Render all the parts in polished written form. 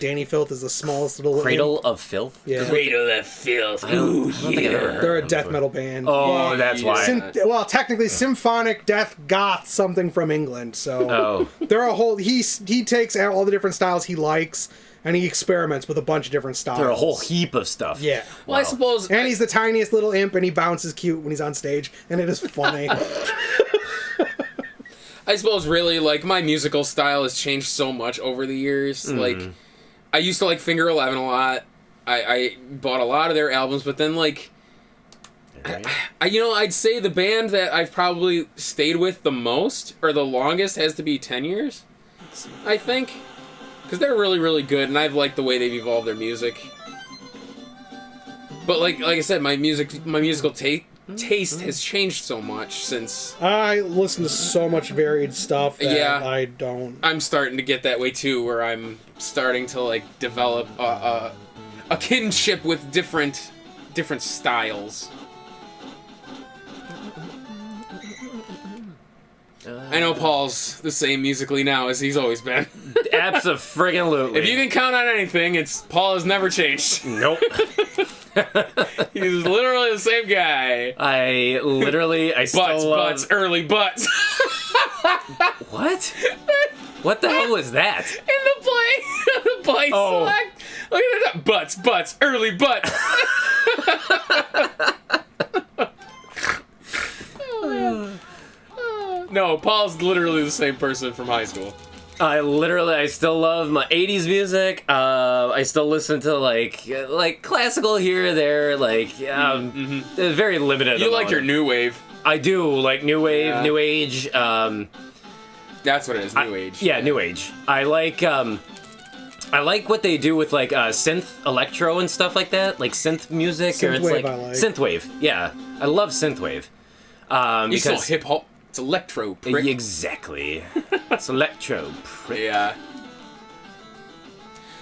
Danny Filth is the smallest little Cradle imp. of Filth? Yeah. Cradle of Filth. I don't think I've ever heard They're a of death them metal band. Oh, that's why. Well, technically, symphonic death goth something from England. So they're a whole. He takes all the different styles he likes, and he experiments with a bunch of different styles. They're a whole heap of stuff. Yeah. Well, I suppose... And he's the tiniest little imp, and he bounces cute when he's on stage, and it is funny. I suppose really, like, my musical style has changed so much over the years. Like, I used to like Finger Eleven a lot. I bought a lot of their albums, but then, like, I'd say the band that I've probably stayed with the most, or the longest, has to be 10 years, I think. Because they're really, really good, and I've liked the way they've evolved their music. But like I said, my musical taste has changed so much since... I listen to so much varied stuff that I don't... I'm starting to get that way too, where I'm starting to like develop a kinship with different styles. I know Paul's the same musically now as he's always been. Absolutely. If you can count on anything, it's Paul has never changed. Nope. He's literally the same guy. I still Butts, early butts. What? What the hell was that? In the play select. Look at that. Butts, early butts. No, Paul's literally the same person from high school. I still love my 80s music. I still listen to like classical here or there, very limited. You like your new wave. I do, like new wave, new age. That's what it is, new age. Yeah, new age. I like what they do with like synth electro and stuff like that, like synth music. Synthwave, I like. Synthwave. Yeah, I love synthwave. You still hip hop. It's electro, prick. Exactly. It's electro, prick. Yeah.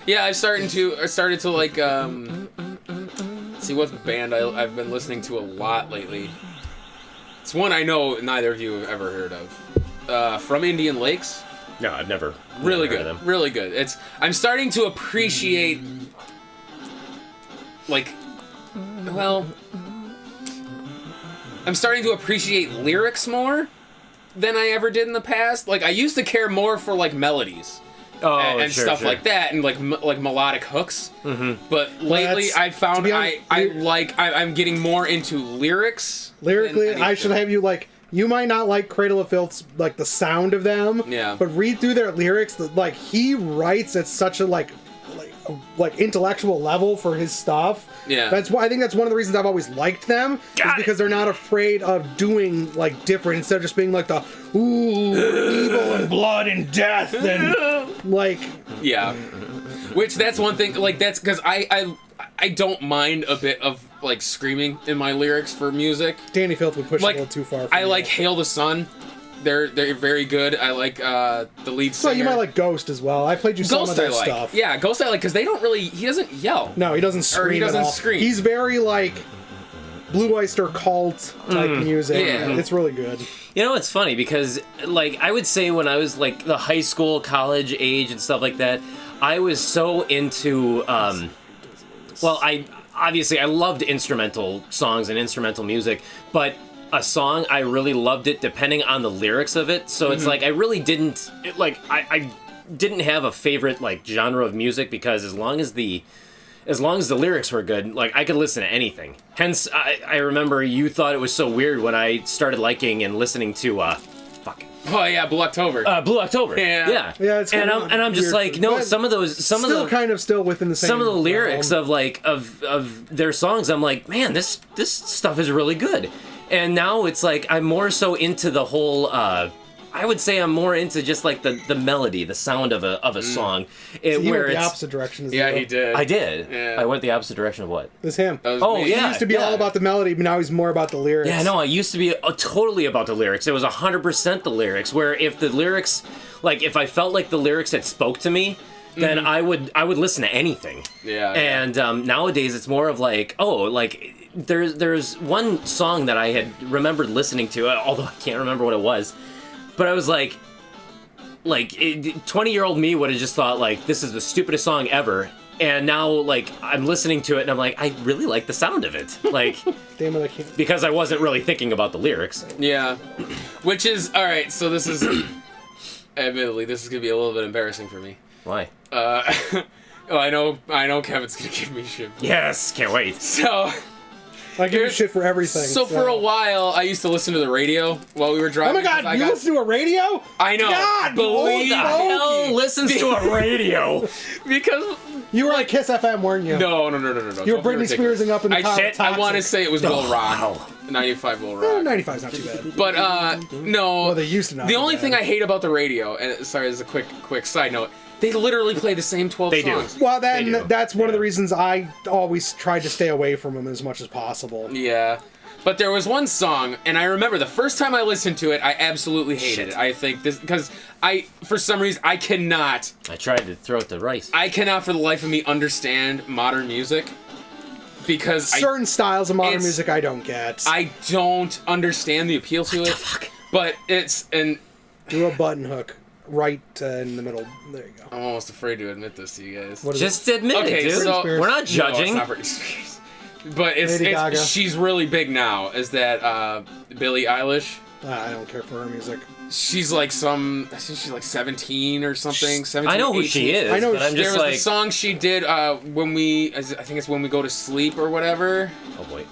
Yeah, I started to like see what band I've been listening to a lot lately. It's one I know neither of you have ever heard of. From Indian Lakes. No, I've never. Really heard good. of them. Really good. I'm starting to appreciate I'm starting to appreciate lyrics more than I ever did in the past. Like, I used to care more for like melodies and stuff like that, and like melodic hooks. Mm-hmm. But lately, I found I'm getting more into lyrics. Lyrically, I should have you like. You might not like Cradle of Filth's like the sound of them. Yeah. But read through their lyrics. Like he writes at such a like intellectual level for his stuff. Yeah. That's why I think that's one of the reasons I've always liked them. Is because they're not afraid of doing like different instead of just being like the evil and blood and death and like. Yeah. Which that's one thing. Like that's because I don't mind a bit of like screaming in my lyrics for music. Danny Filth would push like, a little too far. I like Hail the Sun. They're very good. I like the lead singer. So you might like Ghost as well. I played you some of their stuff. Yeah, Ghost I like because they don't really. He doesn't yell. No, he doesn't scream. Or he doesn't at all. scream. He's very like Blue Oyster Cult type music. Yeah. It's really good. You know, it's funny because like I would say when I was like the high school, college age and stuff like that, I was so into. I loved instrumental songs and instrumental music, but a song I really loved it depending on the lyrics of it. So it's like I really didn't I didn't have a favorite like genre of music because as long as the lyrics were good, like I could listen to anything. Hence, I remember you thought it was so weird when I started liking and listening to Oh yeah, Blue October. Blue October. Yeah. It's and I'm just like, no, some of still within the same. Some of the lyrics of like of their songs, I'm like, man, this stuff is really good. And now it's like I'm more so into the whole. I would say I'm more into just like the melody, the sound of a song. He went the opposite direction. Yeah, he did. I did. Yeah. I went the opposite direction of what? It's him. Me. He used to be all about the melody, but now he's more about the lyrics. Yeah, no, I used to be totally about the lyrics. It was 100% the lyrics. Where if the lyrics, like if I felt like the lyrics had spoke to me, then I would listen to anything. Yeah. And nowadays it's more of like, there's one song that I had remembered listening to, although I can't remember what it was. But I was like like 20-year-old me would have just thought like this is the stupidest song ever. And now, like, I'm listening to it, and I'm like, I really like the sound of it. Like, Damn it, I can't. because I wasn't really thinking about the lyrics. Yeah. Which is, alright, so this is, admittedly, this is going to be a little bit embarrassing for me. Why? Oh, I know Kevin's going to give me shit. Yes, can't wait. So... I give you shit for everything. So for a while, I used to listen to the radio while we were driving. Oh my god, you listen to a radio? I know. God, believe Who the hell listens to a radio? Because you were like Kiss FM, weren't you? No. You were Britney Spearsing up in the I want to say it was Will Rock. Wow. 95 Will Rock. 95's not too bad. But no. Well, they used to not. The only thing I hate about the radio, and sorry, as a quick side note, they literally play the same 12 songs. Do. Well, They do. then that's one of the reasons I always tried to stay away from them as much as possible. Yeah. But there was one song, and I remember the first time I listened to it, I absolutely hated it. I think this, because for some reason, I cannot. I tried to throw it to rice. I cannot for the life of me understand modern music. Because certain styles of modern music I don't get. I don't understand the appeal to it. Fuck. But Do a button hook right in the middle. There you go. I'm almost afraid to admit this to you guys. What is Just admit Okay, it, dude. so- We're not No, it's judging. not Britney Spears. But Lady Gaga. she's really big now. Is that Billie Eilish? I don't care for her music. She's like I think she's like 17 or something. 17, I know who 18. she is, I know but I'm There just was like, the song she did when I think it's When We Go to Sleep or whatever. oh boy.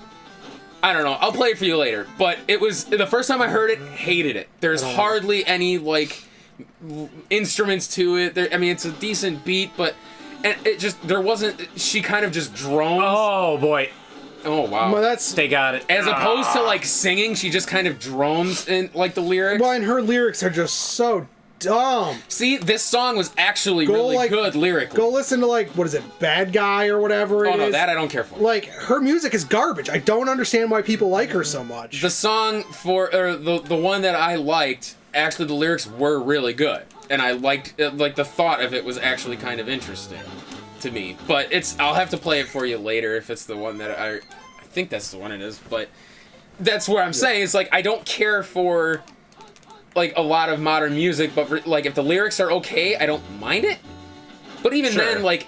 I don't know. I'll play it for you later. But it was the first time I heard it, hated it. There's hardly any like instruments to it. I mean, it's a decent beat, but it just there wasn't. She kind of just drones. Oh boy. Oh wow. Well, that's They got it. As opposed to like singing, she just kind of drones in like the lyrics. and her lyrics are just so dumb. See, this song was actually really good lyrically. Go listen to what is it, Bad Guy or whatever it is. Oh no, that I don't care for. Like, her music is garbage. I don't understand why people like her so much. The song the one that I liked, actually the lyrics were really good, and I liked the thought of it was actually kind of interesting to me. But I'll have to play it for you later if it's the one that I think that's the one it is. But that's where I'm saying it's like I don't care for like a lot of modern music, but if the lyrics are okay, I don't mind it. But even then, like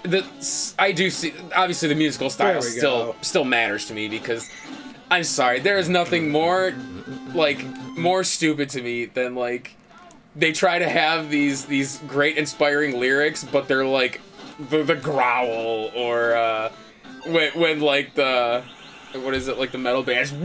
I do see obviously the musical style still matters to me because I'm sorry, there is nothing more stupid to me than like they try to have these great inspiring lyrics, but they're like the growl or when like the. What is it, like the metal bands? I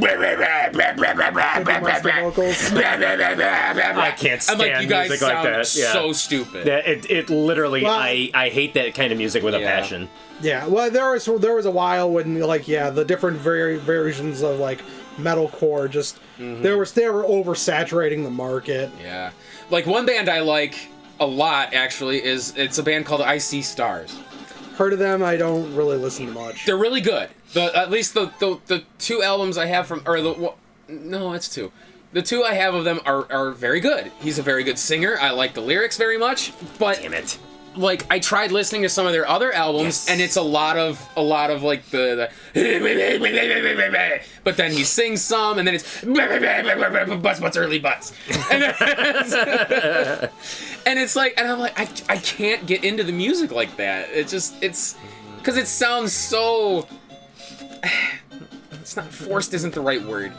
can't stand like, you guys music sound like that. Yeah. so stupid. Yeah, it literally, Well, I hate that kind of music with a passion. Yeah, well, there was a while when the different versions of like metalcore just they were oversaturating the market. Yeah, like one band I like a lot actually it's a band called I See Stars. Heard of them? I don't really listen to much. They're really good. At least the two albums I have it's two. The two I have of them are very good. He's a very good singer. I like the lyrics very much. But Damn it. Like I tried listening to some of their other albums, and it's a lot of like the but then he sings some, and then it's butts early butts, and it's like, and I'm like I can't get into the music like that. It's because it sounds so. It's not forced. Isn't the right word.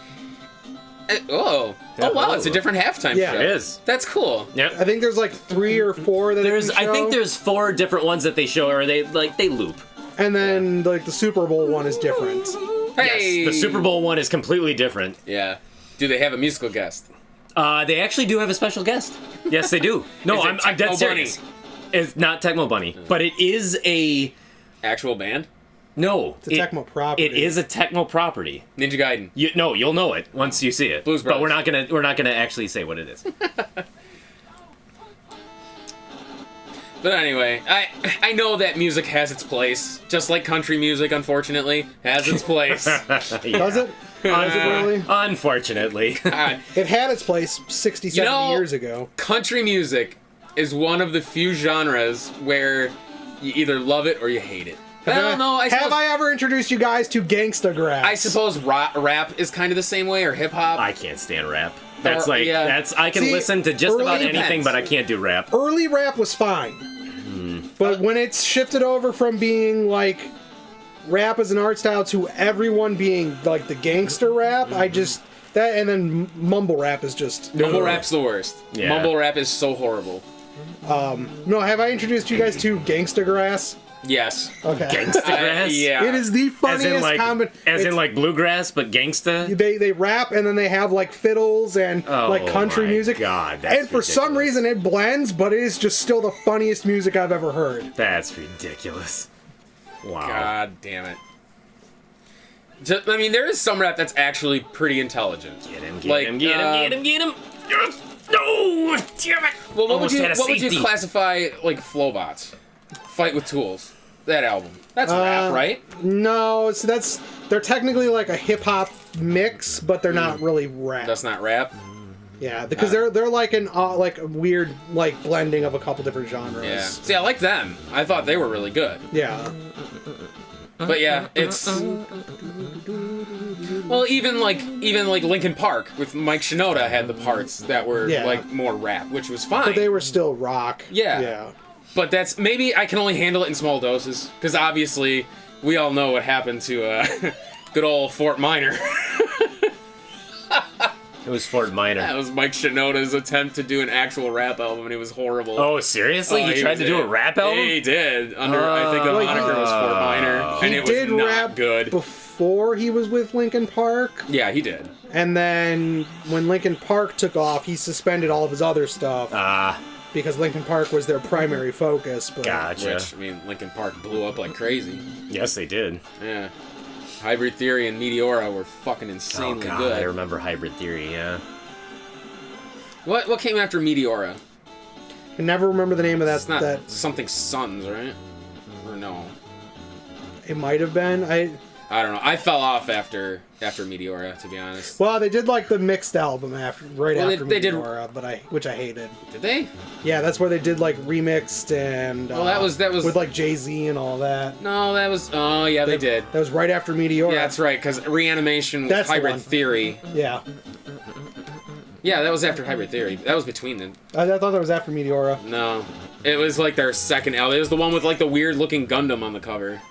Oh wow! It's a different halftime show. It is. That's cool. Yep. I think there's like 3 or 4 that I think there's 4 different ones that they show, or they loop. and then like the Super Bowl one is different. Hey, Yes, the Super Bowl one is completely different. Yeah. Do they have a musical guest? They actually do have a special guest. Yes, they do. No, Is it I'm dead Tecmo serious. It's not Tecmo Bunny, but it is a Actual band? no. It's a Tecmo property. It is a Tecmo property. Ninja Gaiden. You'll know it once you see it. Blues but we're Brothers. not gonna actually say what it is. But anyway, I know that music has its place, just like country music, unfortunately, has its place. Does it? Does it really? Unfortunately. It had its place 60, 70 years ago. Country music is one of the few genres where you either love it or you hate it. Well, no, Have I ever introduced you guys to Gangsta Grass? I suppose rap is kind of the same way, or hip hop. I can't stand rap. That's I can See, listen to just about early anything, depends. but I can't do rap. Early rap was fine. But when it's shifted over from being like rap as an art style to everyone being like the gangster rap, I just that and then mumble rap is just Mumble rap's the worst. Yeah. Mumble rap is so horrible. no. Have I introduced you guys to Gangsta Grass? Yes. Okay. Gangsta grass? Yeah. It is the As funniest in like combination. bluegrass, but gangsta. They rap and then they have like fiddles and like country my music. God, that's and for some ridiculous. reason it blends, but it is just still the funniest music I've ever heard. That's ridiculous. Wow. God damn it. I mean, there is some rap that's actually pretty intelligent. Get him, get Like, him, get him, get him, get him. Yes. No, damn it. Well, what Almost would had a you safety. classify like Flowbots? Fight with Tools. That album. That's rap, right? No, so they're technically like a hip hop mix, but they're not really rap. That's not rap. Yeah, because they're like an like a weird like blending of a couple different genres. Yeah. See, I like them. I thought they were really good. Yeah. But yeah, it's well, even like Linkin Park with Mike Shinoda had the parts that were Yeah. like more rap, which was fine. But they were still rock. Yeah. Yeah. But that's maybe I can only handle it in small doses because obviously we all know what happened to good old Fort Minor. It was Fort Minor. That was Mike Shinoda's attempt to do an actual rap album, and it was horrible. Oh, seriously? He tried to do a rap album? He did. I think the moniker was Fort Minor, and He it did was not rap good. before he was with Linkin Park, Yeah, he did. and then when Linkin Park took off, he suspended all of his other stuff because Linkin Park was their primary focus. But Gotcha. Which, I mean, Linkin Park blew up like crazy. Yes, they did. Yeah. Hybrid Theory and Meteora were fucking insanely I good. remember Hybrid Theory, yeah. What came after Meteora? I never remember the name of that. It's not That something Suns, right? Or no? it might have been. I don't know. I fell off after Meteora, to be honest. Well, they did like the mixed album after after they did- Meteora, which I hated. Did they? Yeah, that's where they did like remixed and Well, that was with like Jay-Z and all that. No, that was. Oh, yeah, they did. That was right after Meteora. Yeah, that's right. Because Reanimation was That's the Hybrid one. Theory. Yeah, Yeah, that was after Hybrid Theory. That was between them. I thought that was after Meteora. No, it was like their second album. It was the one with like the weird looking Gundam on the cover.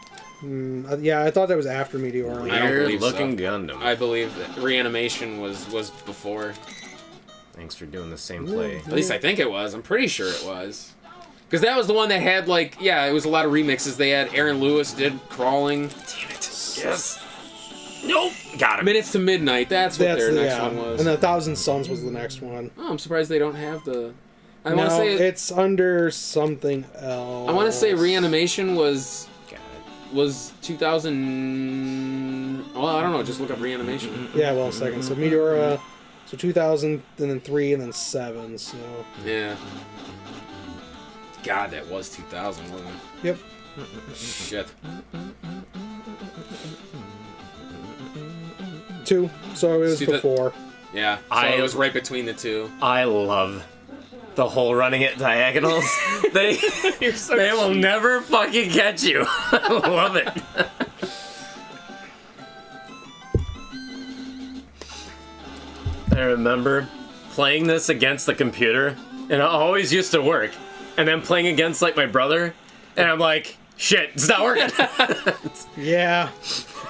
Yeah, I thought that was after Meteora. I don't Weird believe so. looking Gundam. I believe that Reanimation was before. Thanks for doing the same play. At least I think it was. I'm pretty sure it was. Because that was the one that had like, yeah, it was a lot of remixes. They had Aaron Lewis did Crawling. Damn it. Yes. Nope. Got him. Minutes to Midnight. That's what their next one was. And 1,000 Suns was the next one. Oh, I'm surprised they don't have the. I want to say it's under something else. I want to say Reanimation was Got it. 2000. Well, I don't know. Just look up Reanimation. Yeah, well, a second. So Meteora, so 2000, and then 3, and then 7. So Yeah. God, that was 2000, wasn't it? yep. Shit. 2. So it was See, that- before. Yeah. So it was right between the two. I love the whole running at diagonals. They will never fucking catch you. I love it. I remember playing this against the computer, and it always used to work. And then playing against like my brother, and I'm like, shit, it's not working. Yeah.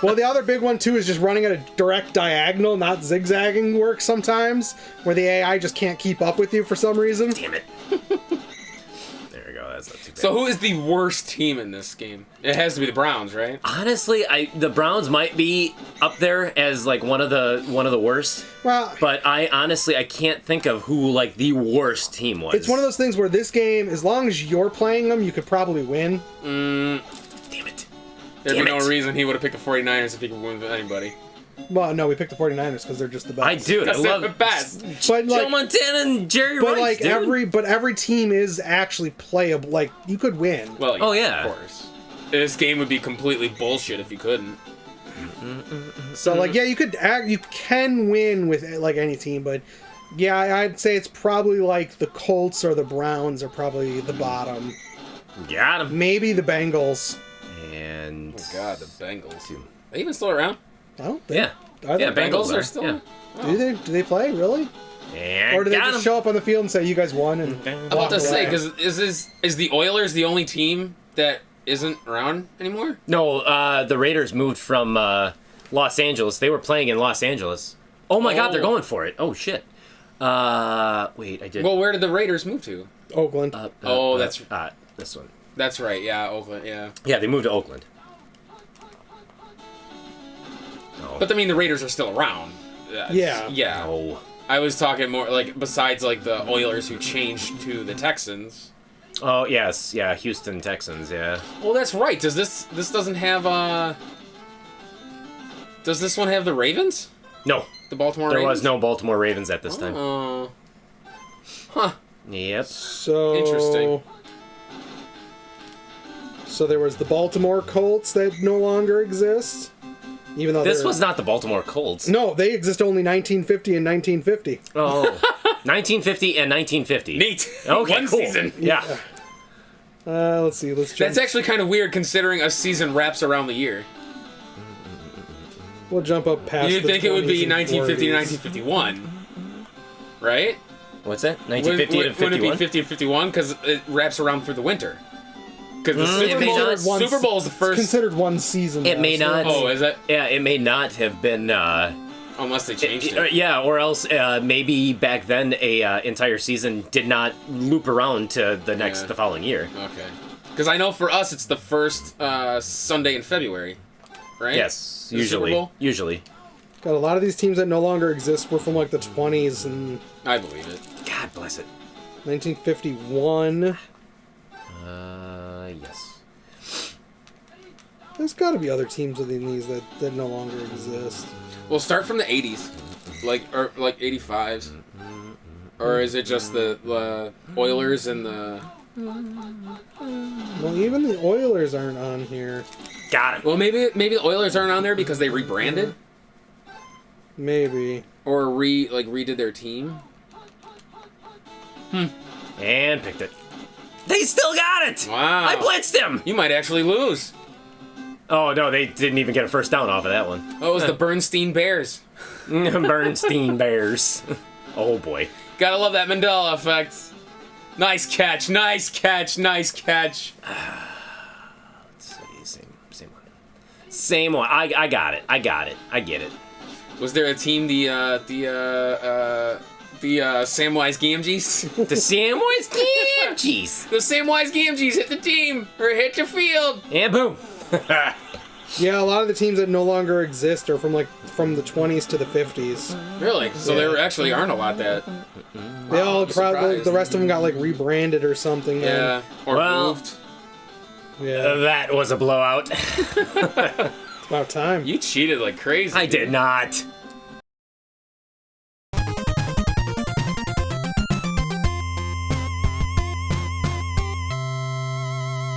Well, the other big one too is just running at a direct diagonal, not zigzagging works sometimes, where the AI just can't keep up with you for some reason. Damn it. There we go. That's not too bad. So who is the worst team in this game? It has to be the Browns, right? Honestly, the Browns might be up there as like one of the worst. Well, But I can't think of who like the worst team was. it's one of those things where this game, as long as you're playing them, you could probably win. Damn it. There'd Damn be no it. reason he would have picked the 49ers if he could win with anybody. Well, no, we picked the 49ers because they're just the best. I do. I Because they're love the best. But Joe like, Montana and Jerry but Rice, like dude. every team is actually playable. Like you could win. Well, Oh, yeah. Of course. This game would be completely bullshit if you couldn't. So like, yeah, you can win with like any team, but yeah, I'd say it's probably like the Colts or the Browns are probably the bottom. Got him. Maybe the Bengals. And Oh God, the Bengals. Are they even still around? I don't think. Yeah. Are they? Yeah, Bengals are still. Yeah. Oh. Do they play really? And Or do they got just 'em. show up on the field and say you guys won and I'm about to say, because is the Oilers the only team that isn't around anymore? No, the Raiders moved from Los Angeles. They were playing in Los Angeles. Oh my God, they're going for it. Oh shit. Wait, I did. Well, where did the Raiders move to? Oakland? That's this one. That's right. Yeah, Oakland. Yeah. Yeah, they moved to Oakland. Oh. But I mean, the Raiders are still around. Yeah. Yeah. No. I was talking more like besides like the Oilers who changed to the Texans. Oh yes, yeah, Houston Texans. Yeah. Well, that's right. Does this doesn't have Does this one have the Ravens? No, The Baltimore there Ravens? was no Baltimore Ravens at this time. Oh. Huh. Yep. So Interesting. So there was the Baltimore Colts that no longer exist, even though This they're- was not the Baltimore Colts. No, they exist only 1950 and 1950. Oh. 1950 and 1950. Neat. Okay, One cool. season. Yeah. Let's see. Let's jump. That's actually kind of weird considering a season wraps around the year. We'll jump up past. You'd the think it would be 20s and 1950 to 40s. 1951, right? What's that? 1950 to 51? Wouldn't it be 50 to 51 because it wraps around through the winter? Because the it Super may Bowl, not. Super Bowl is the It's first. considered one season. It though, may so not. Oh, is it? Yeah, it may not have been. Unless they changed it. Yeah, or else maybe back then a entire season did not loop around to the following year. Okay. Because I know for us it's the first Sunday in February, right? Yes, The Super usually. Bowl? Usually. God, a lot of these teams that no longer exist were from like the 20s and I believe it. God bless it. 1951. Yes. There's got to be other teams within these that no longer exist. We'll start from the 80s, like 85s, or is it just the Oilers and the? Well, even the Oilers aren't on here. Got him. Well, maybe the Oilers aren't on there because they rebranded Maybe. or redid their team. And picked it. They still got it! Wow. I blitzed him! You might actually lose. Oh, no, they didn't even get a first down off of that one. Oh, it was the Bernstein Bears. Bernstein Bears. Oh, boy. Gotta love that Mandela effect. Nice catch, nice catch, nice catch. Let's see, same one. Same one. I got it. I get it. Was there a team, the Samwise Gamgees? The Samwise Gamgees! The Samwise Gamgees hit the team, or hit the field. And boom! Yeah, a lot of the teams that no longer exist are from the 20s to the 50s. Really? So there actually aren't a lot that... They all I'm probably surprised. the rest of them got like rebranded or something. Yeah. Or Well- moved. Yeah. That was a blowout. It's about time. You cheated like crazy. I dude. did not.